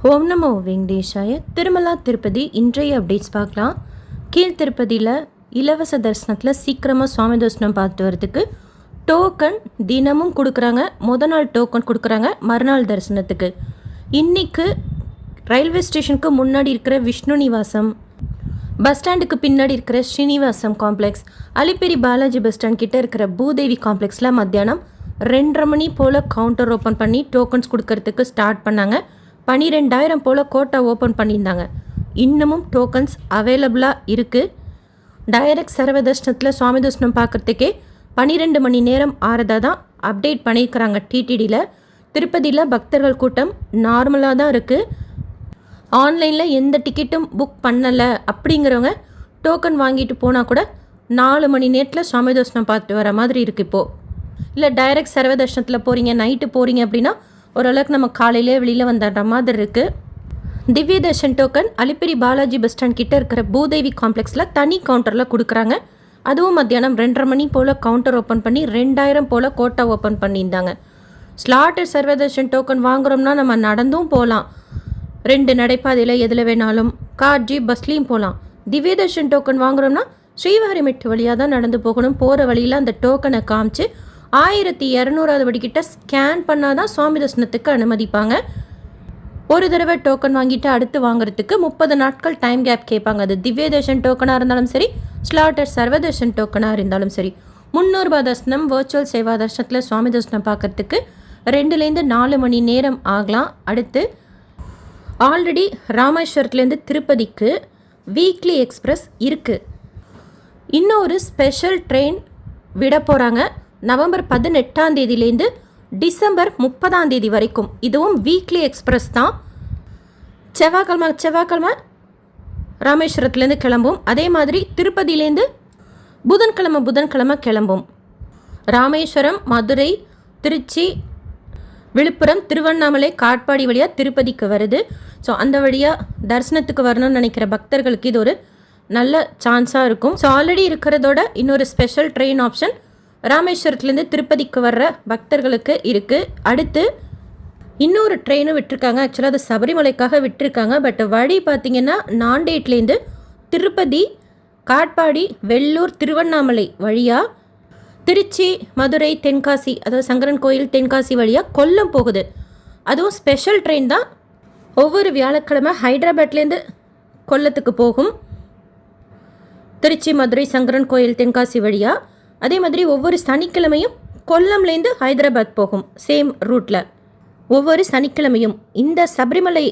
ஓம் நமோ வெங்கடேஷாய. திருமலா திருப்பதி இன்றைய அப்டேட்ஸ் பார்க்கலாம். கீழ் திருப்பதியில் இலவச தரிசனத்தில் சீக்கிரமாக சுவாமி தரிசனம் பார்த்து வரதுக்கு டோக்கன் தினமும் கொடுக்குறாங்க. நாள் டோக்கன் கொடுக்குறாங்க மறுநாள் தரிசனத்துக்கு. இன்றைக்கு ரயில்வே ஸ்டேஷனுக்கு முன்னாடி இருக்கிற விஷ்ணு நிவாசம், பஸ் ஸ்டாண்டுக்கு பின்னாடி இருக்கிற Srinivasam complex, Alipiri Balaji bus stand கிட்டே இருக்கிற பூதேவி காம்ப்ளெக்ஸில் மத்தியானம் 2:30 மணி போல் கவுண்டர் ஓப்பன் பண்ணி டோக்கன்ஸ் கொடுக்கறதுக்கு ஸ்டார்ட் பண்ணாங்க. 12,000 போல் கோட்டா ஓப்பன் பண்ணியிருந்தாங்க. இன்னமும் டோக்கன்ஸ் அவைலபிளாக இருக்குது. டைரக்ட் சர்வ தர்ஷனத்தில் சுவாமி தரிசனம் பார்க்குறதுக்கே 12 மணி நேரம் ஆறதாக தான் அப்டேட் பண்ணியிருக்கிறாங்க டிடிடியில். திருப்பதியில் பக்தர்கள் கூட்டம் நார்மலாக தான் இருக்குது. ஆன்லைனில் எந்த டிக்கெட்டும் புக் பண்ணலை அப்படிங்கிறவங்க டோக்கன் வாங்கிட்டு போனால் கூட 4 மணி நேரத்தில் சுவாமி தரிசனம் பார்த்துட்டு வர மாதிரி இருக்குது இப்போது. இல்லை டைரக்ட் சர்வ தர்ஷனத்தில் போகிறீங்க, நைட்டு போகிறீங்க அப்படின்னா ஓரளவுக்கு நம்ம காலையிலே வெளியில் வந்துடுற மாதிரி இருக்குது. Divya Darshan token Alipiri Balaji bus stand கிட்டே இருக்கிற பூதேவி காம்ப்ளெக்ஸில் தனி கவுண்டரில் கொடுக்குறாங்க. அதுவும் மத்தியானம் 2:30 மணி போல் கவுண்டர் ஓப்பன் பண்ணி 2,000 போல் கோட்டா ஓப்பன் பண்ணியிருந்தாங்க. ஸ்லாட்டட் சர்வதர்ஷன் டோக்கன் வாங்குகிறோம்னா நம்ம நடந்தும் போகலாம், 2 நடைபாதையில் எதில் வேணாலும், கார் ஜீப் பஸ்லேயும் போகலாம். திவ்ய தர்ஷன் டோக்கன் வாங்குகிறோம்னா ஸ்ரீவாரிமெட்டு வழியாக தான் நடந்து போகணும். போகிற வழியில் அந்த டோக்கனை காமிச்சு 1200வது படிக்கிட்ட ஸ்கேன் பண்ணால் தான் சுவாமி தரிசனத்துக்கு அனுமதிப்பாங்க. ஒரு தடவை டோக்கன் வாங்கிட்டு அடுத்து வாங்குறதுக்கு 30 நாட்கள் டைம் கேப் கேட்பாங்க. அது திவ்ய தர்ஷன் டோக்கனாக இருந்தாலும் சரி, ஸ்லாட்டட் சர்வதர்ஷன் டோக்கனாக இருந்தாலும் சரி. 300 ரூபாய் தர்சனம் வர்ச்சுவல் சேவா தர்ஷனத்தில் சுவாமி தரிசனம் பார்க்குறதுக்கு 2-4 மணி நேரம் ஆகலாம். அடுத்து ஆல்ரெடி ராமேஸ்வரத்துலேருந்து திருப்பதிக்கு வீக்லி எக்ஸ்பிரஸ் இருக்குது. இன்னொரு ஸ்பெஷல் ட்ரெயின் விட போகிறாங்க நவம்பர் 18ஆம் தேதியிலேருந்து டிசம்பர் 30ஆம் தேதி வரைக்கும். இதுவும் வீக்லி எக்ஸ்பிரஸ் தான். செவ்வாய்க்கிழமை ராமேஸ்வரத்துலேருந்து கிளம்பும். அதே மாதிரி திருப்பதியிலேருந்து புதன்கிழமை கிளம்பும். ராமேஸ்வரம், மதுரை, திருச்சி, விழுப்புரம், திருவண்ணாமலை, காட்பாடி வழியாக திருப்பதிக்கு வருது. ஸோ அந்த வழியாக தரிசனத்துக்கு வரணும்னு நினைக்கிற பக்தர்களுக்கு இது ஒரு நல்ல சான்ஸாக இருக்கும். ஸோ ஆல்ரெடி இருக்கிறதோட இன்னொரு ஸ்பெஷல் ட்ரெயின் ஆப்ஷன் ராமேஸ்வரத்துலேருந்து திருப்பதிக்கு வர்ற பக்தர்களுக்கு இருக்குது. அடுத்து இன்னொரு ட்ரெயினும் விட்டுருக்காங்க. ஆக்சுவலாக அது சபரிமலைக்காக விட்டுருக்காங்க. பட் வழி பார்த்திங்கன்னா நாண்டேட்லேருந்து திருப்பதி, காட்பாடி, வெள்ளூர், திருவண்ணாமலை வழியாக திருச்சி, மதுரை, தென்காசி, அதாவது சங்கரன் கோயில், தென்காசி வழியாக கொல்லம் போகுது. அதுவும் ஸ்பெஷல் ட்ரெயின் தான். ஒவ்வொரு வியாழக்கிழமை ஹைதராபாத்லேருந்து கொல்லத்துக்கு போகும். திருச்சி, மதுரை, சங்கரன் கோயில், தென்காசி வழியாக. அதே மாதிரி ஒவ்வொரு சனிக்கிழமையும் கொல்லம்லேருந்து ஹைதராபாத் போகும் சேம் ரூட்டில் ஒவ்வொரு சனிக்கிழமையும். இந்த சபரிமலை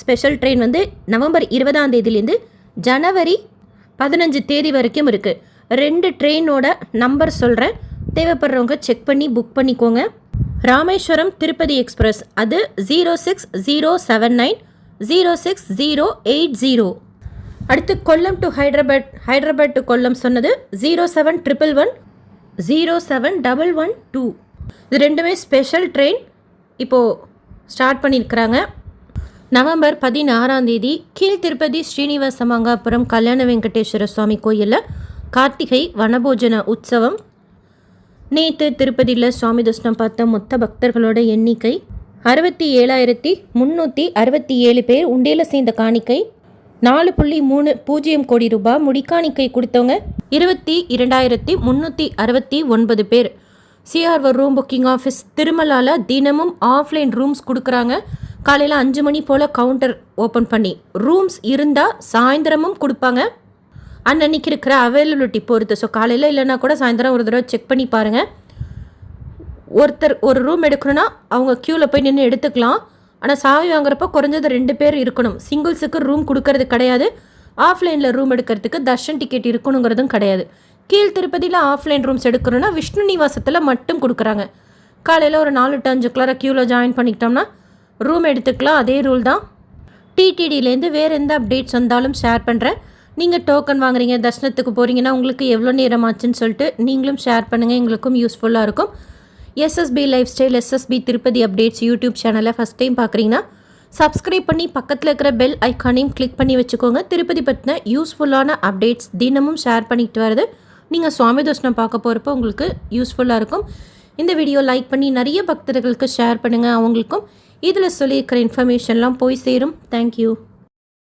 ஸ்பெஷல் ட்ரெயின் வந்து நவம்பர் 20ஆம் தேதியிலேருந்து ஜனவரி 15 தேதி வரைக்கும் இருக்குது. 2 ட்ரெயினோட நம்பர் சொல்கிறேன், தேவைப்படுறவங்க செக் பண்ணி புக் பண்ணிக்கோங்க. ராமேஸ்வரம் திருப்பதி எக்ஸ்பிரஸ் அது 06079 06080. அடுத்து கொல்லம் டு ஹைதராபாத் டு கொல்லம் சொன்னது 07111 07112. இது ரெண்டுமே ஸ்பெஷல் ட்ரெயின் இப்போது ஸ்டார்ட் பண்ணியிருக்கிறாங்க. நவம்பர் 16ஆம் தேதி கீழ் திருப்பதி ஸ்ரீனிவாச மங்காபுரம் கல்யாண வெங்கடேஸ்வர சுவாமி கோயிலில் கார்த்திகை வனபோஜன உற்சவம். நேற்று திருப்பதியில் சுவாமி தரிசனம் பார்த்த மொத்த பக்தர்களோட எண்ணிக்கை 67,367 பேர். உண்டியில் சேர்ந்த காணிக்கை 4.30 கோடி ரூபாய். முடிக்காணிக்கை கொடுத்தவங்க 22,369 பேர். சிஆர்ஓ ரூம் புக்கிங் ஆஃபீஸ் திருமலாவில் தினமும் ஆஃப்லைன் ரூம்ஸ் கொடுக்குறாங்க. காலையில் 5 மணி போல் கவுண்டர் ஓப்பன் பண்ணி ரூம்ஸ் இருந்தால் சாயந்தரமும் கொடுப்பாங்க. அன்னன்னைக்கு இருக்கிற அவைலபிலிட்டி பொறுத்து. ஸோ காலையில் இல்லைன்னா கூட சாயந்தரம் ஒரு தடவை செக் பண்ணி பாருங்கள். ஒருத்தர் ஒரு ரூம் எடுக்கணும்னா அவங்க க்யூவில் போய் நின்று எடுத்துக்கலாம். ஆனால் சாவி வாங்குறப்போ குறைஞ்சது 2 பேர் இருக்கணும். சிங்கிள்ஸுக்கு ரூம் கொடுக்கறது கிடையாது. ஆஃப்லைனில் ரூம் எடுக்கிறதுக்கு தர்ஷன் டிக்கெட் இருக்கணுங்கிறதும் கிடையாது. கீழ் திருப்பதியில் ஆஃப்லைன் ரூம்ஸ் எடுக்கணும்னா விஷ்ணு நிவாசத்தில் மட்டும் கொடுக்குறாங்க. காலையில் ஒரு 4 to 5 க்யூவில் ஜாயின் பண்ணிக்கிட்டோம்னா ரூம் எடுத்துக்கலாம். அதே ரூல் தான். டிடிடியிலேருந்து வேறு எந்த அப்டேட்ஸ் வந்தாலும் ஷேர் பண்ணுறேன். நீங்கள் டோக்கன் வாங்குறீங்க, தர்ஷனத்துக்கு போகிறீங்கன்னா உங்களுக்கு எவ்வளோ நேரம் ஆச்சுன்னு சொல்லிட்டு நீங்களும் ஷேர் பண்ணுங்கள், எங்களுக்கும் யூஸ்ஃபுல்லாக இருக்கும். SSP lifestyle, SSP Tirupati updates YouTube சேனலை ஃபஸ்ட் டைம் பார்க்குறீங்கன்னா சப்ஸ்கிரைப் பண்ணி பக்கத்தில் இருக்கிற பெல் ஐக்கானையும் கிளிக் பண்ணி வச்சுக்கோங்க. திருப்பதி பற்றின யூஸ்ஃபுல்லான அப்டேட்ஸ் தினமும் ஷேர் பண்ணிக்கிட்டு வருது. நீங்கள் சுவாமி தரிசனம் பார்க்க போகிறப்போ உங்களுக்கு யூஸ்ஃபுல்லாக இருக்கும். இந்த வீடியோ லைக் பண்ணி நிறைய பக்தர்களுக்கு ஷேர் பண்ணுங்கள். அவங்களுக்கும் இதில் சொல்லியிருக்கிற இன்ஃபர்மேஷன்லாம் போய் சேரும். தேங்க்யூ.